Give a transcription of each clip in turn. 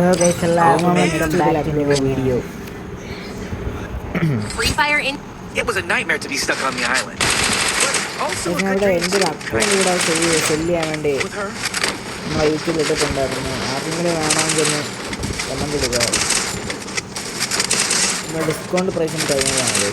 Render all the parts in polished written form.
Hello guys, welcome back to the video. Free Fire in. It was a nightmare to be stuck on the island. But also a good dream too. With her. Discount പ്രൈസിന് കഴിഞ്ഞതാണ്.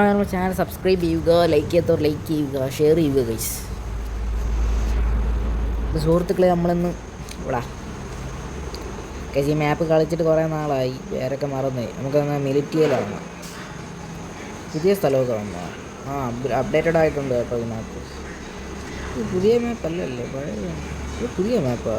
നമ്മുടെ channel subscribe ചെയ്യുക, like ചെയ്യുക, share ചെയ്യുക guys. സുഹൃത്തുക്കളെ, നമ്മളിന്ന് ഇവിടെ guys ഈ മാപ്പ് കളിച്ചിട്ട് കുറേ നാളായി, പേരൊക്കെ മറന്നുപോയി. നമുക്കൊന്ന് മിലിറ്റിയിലാണ്, പുതിയ സ്ഥലമൊക്കെ വന്നതാണ്. അപ്ഡേറ്റഡ് ആയിട്ടുണ്ട് കേട്ടോ ഈ മാപ്പ്. ഇത് പുതിയ മാപ്പ് അല്ലല്ലേ, പഴയ ഇത് പുതിയ മാപ്പാ.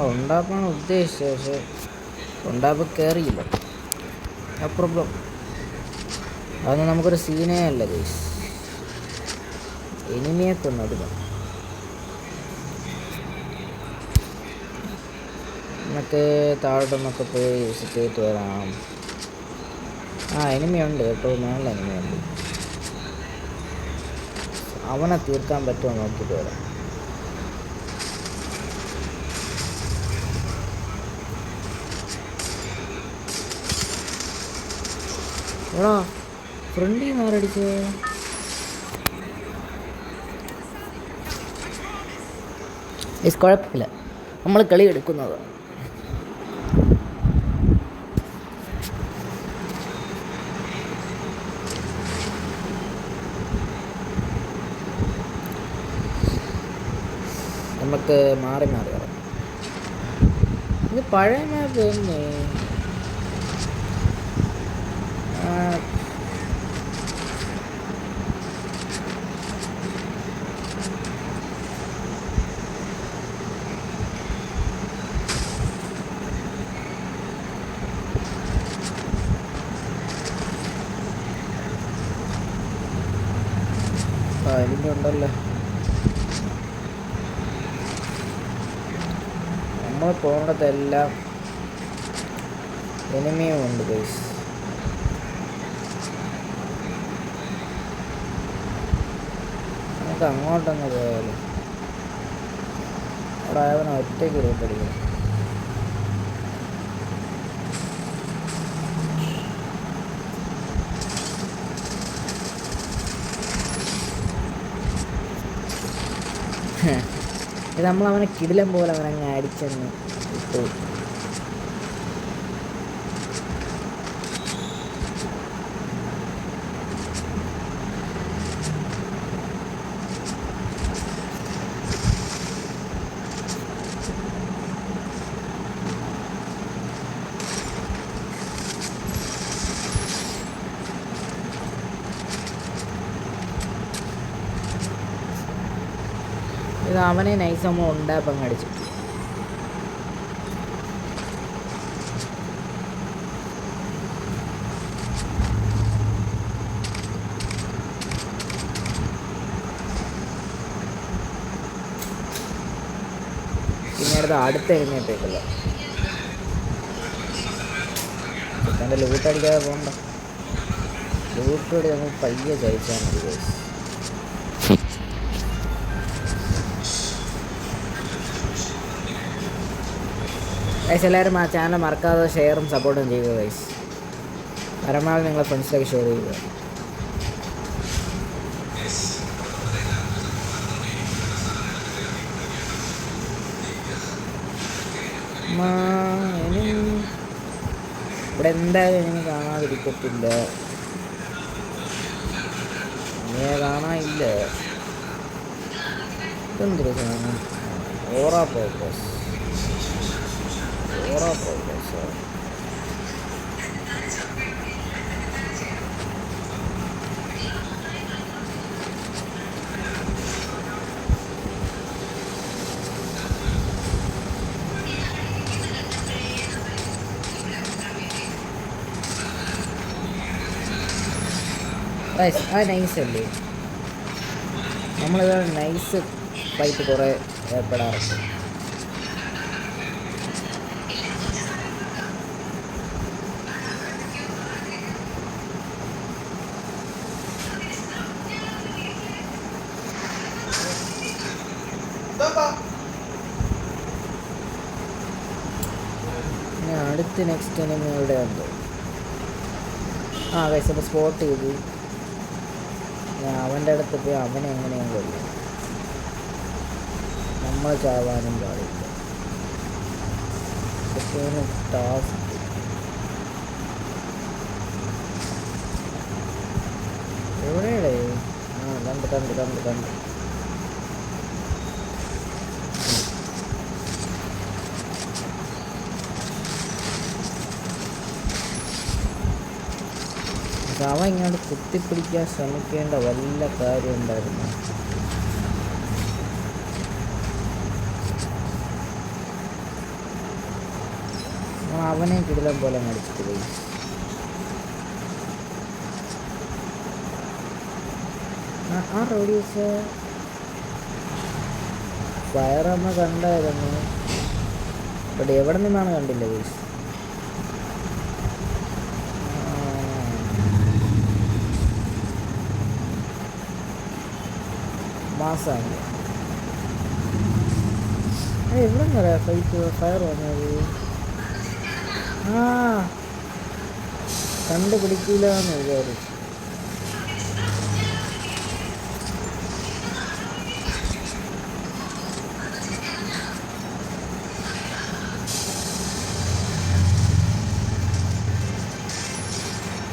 ഉണ്ടാപ്പാണ് ഉദ്ദേശിച്ചത്, പക്ഷെ ഉണ്ടാപ്പ് കയറിയില്ല. പ്രോബ്ലം അതൊന്നും നമുക്കൊരു സീനേ അല്ല ഗൈസ്. എനിമിയെ കൊന്നടുക. നമുക്ക് താഴോട്ടൊന്നൊക്കെ പോയി വിസിറ്റ് ചെയ്തിട്ട് വരാം. എനിമിയുണ്ട് കേട്ടോ, നല്ല എനിമിയുണ്ട്. അവനെ തീർക്കാൻ പറ്റുമോ നോക്കിയിട്ട് വരാം. എടാ ഫ്രണ്ടിൽ നിന്ന് ആരടിച്ച്? കുഴപ്പമില്ല, നമ്മൾ കളി എടുക്കുന്നത്. നമുക്ക് മാറി മാറി ഇത് പഴയ മാപ്പ് തന്നെ. ഇതിൻ്റെ ഉണ്ടല്ലോ, നമ്മൾ പോകേണ്ടതെല്ലാം എനിമിയും ഉണ്ട് ഗൈസ്. നമുക്ക് അങ്ങോട്ടങ്ങ് പോയാലും അവിടെ അവനെ ഒറ്റയ്ക്ക് റൂട്ടടിക്കണം. ഇത് നമ്മളവനെ കിടിലം പോലെ അവനങ്ങ് അടിച്ചെന്ന് ഇട്ടു. ഇത് അവനെ നൈസ് നമ്മൾ ഉണ്ടാപ്പം അടിച്ചു. പിന്നെ അടുത്ത എഴുന്നേറ്റേക്കല്ലോ, എൻ്റെ ലൂട്ടടിക്കാതെ പോകണ്ട. ലൂട്ടടി നമുക്ക് പയ്യെ ജയിച്ചാൽ മതി ഗൈസ്. ഗൈസ് എല്ലാവരും ആ ചാനൽ മറക്കാതെ ഷെയറും സപ്പോർട്ടും ചെയ്യുക ഗൈസ്. പരമാവധി നിങ്ങളെ ഫ്രണ്ട്സിലേക്ക് ഷെയർ ചെയ്യുക. ഇവിടെ എന്തായാലും എനിക്ക് കാണാതിരിക്കത്തില്ല, കാണാനില്ല. ഇതെന്തൊരു സാധനം? ഓറ ഫോക്കസ് ഓറോ പ്രോഗ്രസ്. ആ നൈസ് അല്ലേ, നമ്മളിത് നൈസ് ഫൈറ്റ് കുറേ ഏർപ്പെടാറുണ്ട്. അടുത്ത് നെക്സ്റ്റ് എനിമി ഇവിടെ ഉണ്ട്. ആ ഗൈസ് അപ്പോൾ സ്പോട്ട് ചെയ്തു. ഞാൻ അവൻ്റെ അടുത്ത് പോയി അവനെ എങ്ങനെയും കൊല്ലും. നമ്മൾ ചാവാനും പാടില്ല. ടാസ്ക് എവിടെയല്ലേ? ആ കണ്ട് കണ്ട് കണ്ട് കണ്ട് അവൻ ഇങ്ങോട്ട് കുത്തിപ്പിടിക്കാൻ ശ്രമിക്കേണ്ട വല്ല കാര്യം ഉണ്ടായിരുന്നു. അവനെ കിടിലം പോലെ മടിച്ചിട്ട് പോയി. ആ റോഡീസ് ഫയറമ്മ കണ്ടായിരുന്നു, ബട്ട് എവിടെ നിന്നാണ് കണ്ടില്ല ഗൈസ്. മാസാണ് എവിടെ നിന്നറിയാ ഫൈറ്റ് ഫയർ വന്നത്. ആ കണ്ടുപിടിക്കില്ല എന്ന് വിചാരിച്ചു.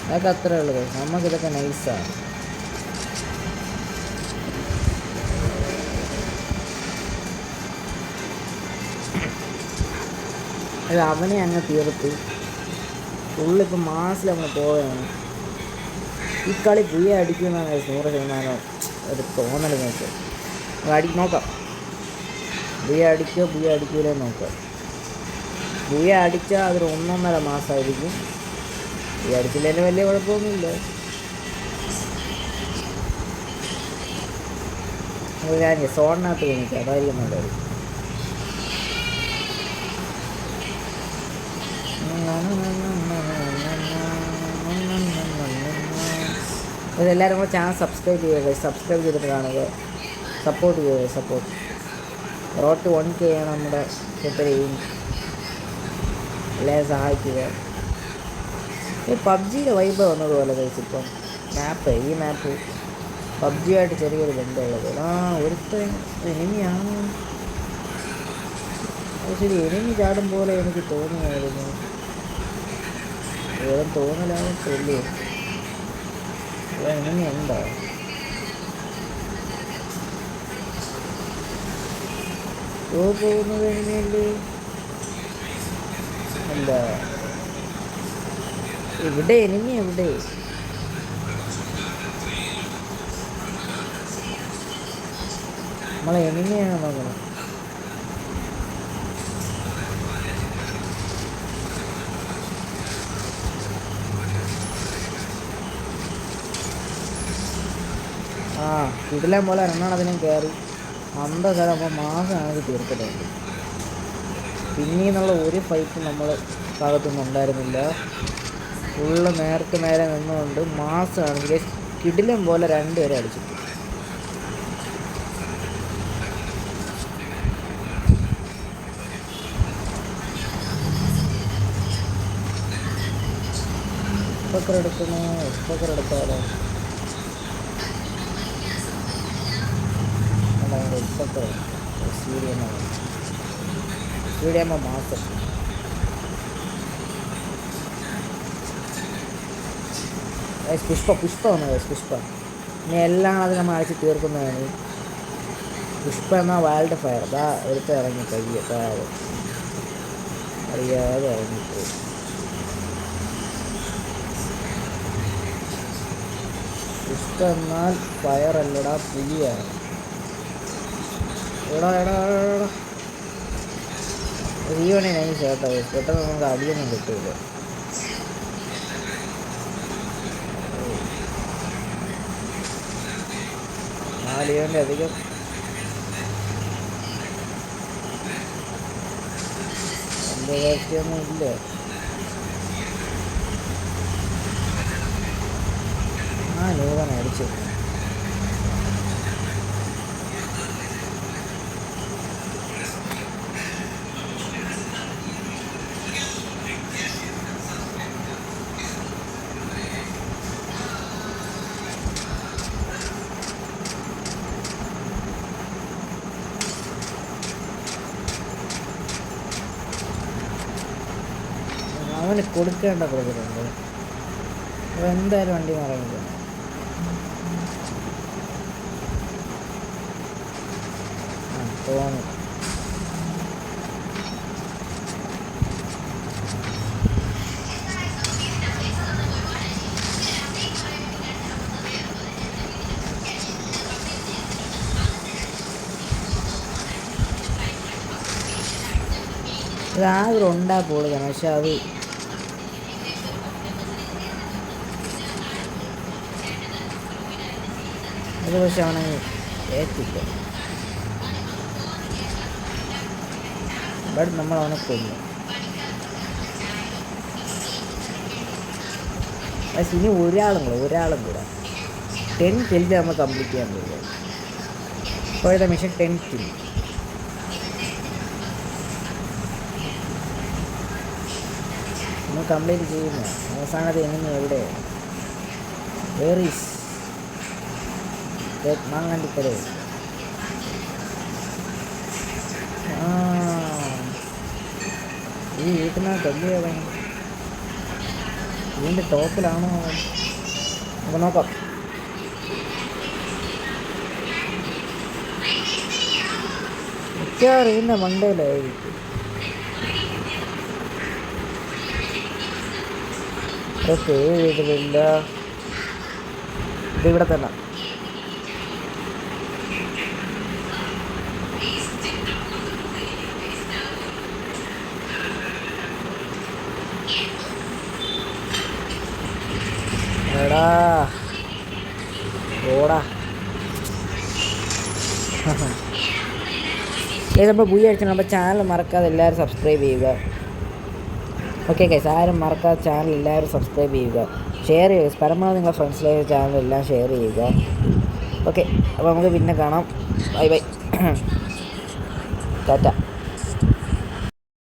അതൊക്കെ അത്രേ ഉള്ളത്. നമുക്കിതൊക്കെ നൈസാണ്. അത് അവനെ അങ്ങ് തീർത്ത് ഉള്ളിപ്പോൾ മാസിൽ അങ്ങ് പോവുകയാണ്. ഈ കളി പുയ്യ അടിക്കുന്നതാണ് 100% ഒരു തോന്നൽ. നോക്കാം പുയ്യ അടിക്കൂലേ നോക്കാം. പുയ്യ അടിച്ചാൽ അതൊരു 1.5 മാസമായിരിക്കും. പുയ്യ അടിച്ചില്ലെങ്കിൽ വലിയ കുഴപ്പമൊന്നുമില്ല. ഞാൻ സോണിനകത്ത് കഴിഞ്ഞിട്ട് അതായിരിക്കും നല്ലത്. എല്ലാവരും കൂടെ ചാനൽ സബ്സ്ക്രൈബ് ചെയ്യുക. സബ്സ്ക്രൈബ് ചെയ്തിട്ട് കാണുക, സപ്പോർട്ട് ചെയ്യുക. സപ്പോർട്ട് റോട്ട് 1K ആണ് നമ്മുടെ സെറ്ററിയും. എല്ലാവരും സഹായിക്കുക. ഈ പബ്ജിയുടെ വൈബ് വന്നതുപോലെ കഴിച്ചിപ്പം ഈ മാപ്പ് പബ്ജിയായിട്ട് ചെറിയൊരു ബന്ധമുള്ളത്. ഒരുത്തൻ എനിമിയാണ്. ശരി, എനിമി ചാടും പോലെ എനിക്ക് തോന്നിയായിരുന്നു. വേറെ തോന്നലാവത്തില്ലേ? എനിമി ഉണ്ടോ? പോകുന്നത് എനിമിയല്ലേ? അല്ല, ഇവിടെ എനിമി എവിടെ? നമ്മളെ എനിമിയാണ് നോക്കണം. കിടിലം പോലെ എണ്ണണതിനും കയറി അന്തസ്ഥലപ്പോൾ മാസമാണെങ്കിൽ തീർത്തിട്ടുണ്ട്. പിന്നീന്നുള്ള ഒരു ഫൈറ്റും നമ്മൾ ഭാഗത്തൊന്നും ഉണ്ടായിരുന്നില്ല. ഫുള്ള് നേർക്ക് നേരെ നിന്നുകൊണ്ട് മാസമാണെങ്കിൽ കിടിലം പോലെ 2 പേരെ അടിച്ചിട്ട്. എടുത്താലോ സീഡിയമ്മ മാസം പുഷ്പ വന്നു. പുഷ്പ ഇനി എല്ലാം അത് നമ്മൾ അടിച്ച് തീർക്കുന്നതാണ്. പുഷ്പ എന്നാൽ വൈൽഡ് ഫയർ. എടുത്ത് ഇറങ്ങി കഴിയ അറിയാതെ ഇറങ്ങിപ്പോയി. ഇഷ്ടമെന്നാൽ ഫയർ അല്ലടാ, പുലിയാണ്. എടാ എടാ എടാ റീവണി നൈസ് കേട്ടോ. പെട്ടെന്ന് നമുക്ക് അടിയൊന്നും കിട്ടില്ല. നാലിയോൻ്റെ അധികം എൻ്റെ കാര്യമൊന്നും ഇല്ല. ആ ലൂവൻ അടിച്ചു. അവന് കൊടുക്കേണ്ട കൊടുക്കുന്നുണ്ട്. അപ്പോൾ എന്തായാലും വണ്ടി മറങ്ങില്ല. തോന്നി ഇതാകെ ഉണ്ടാ പോളുകയാണ്. പക്ഷെ അത് പക്ഷെ അവനെ ഏറ്റില്ല. ബട്ട് നമ്മൾ അവനെ കൊന്നു. പക്ഷെ ഇനി ഒരാളും കൂടെ 10 കില്ല് നമ്മൾ കംപ്ലീറ്റ് ചെയ്യാൻ പറ്റില്ല. ഇപ്പോഴത്തെ മിഷൻ 10 കില്ല്. നമ്മൾ കംപ്ലീറ്റ് ചെയ്യുന്നു. അവസാനത്തെ എനിമി എവിടെയാണ്? വേർ ഈസ് മാങ്ങാണ്ടിക്കട. ഈ വീട്ടിനകത്ത് എന്ത് ഇതിൻ്റെ ടോപ്പിലാണോ? നമുക്ക് നോക്കാം. മിക്കവാറും ഇതിൻ്റെ മണ്ടയിലായിരിക്കും. സേവ് ചെയ്തിട്ടില്ല. ഇതിവിടെ തന്നെ. എടാ ഓടാ. നമ്മൾ ബുയി അടിച്ചാൽ നമ്മുടെ ചാനൽ മറക്കാതെ എല്ലാവരും സബ്സ്ക്രൈബ് ചെയ്യുക. ഓക്കെ ഗൈസ്, ആരും മറക്കാതെ ചാനൽ എല്ലാവരും സബ്സ്ക്രൈബ് ചെയ്യുക, ഷെയർ ചെയ്യുക. പരമാവധി നിങ്ങളുടെ ഫ്രണ്ട്സിലേക്ക് ചാനലെല്ലാം ഷെയർ ചെയ്യുക. ഓക്കെ, അപ്പോൾ നമുക്ക് പിന്നെ കാണാം. Bye bye, Tata.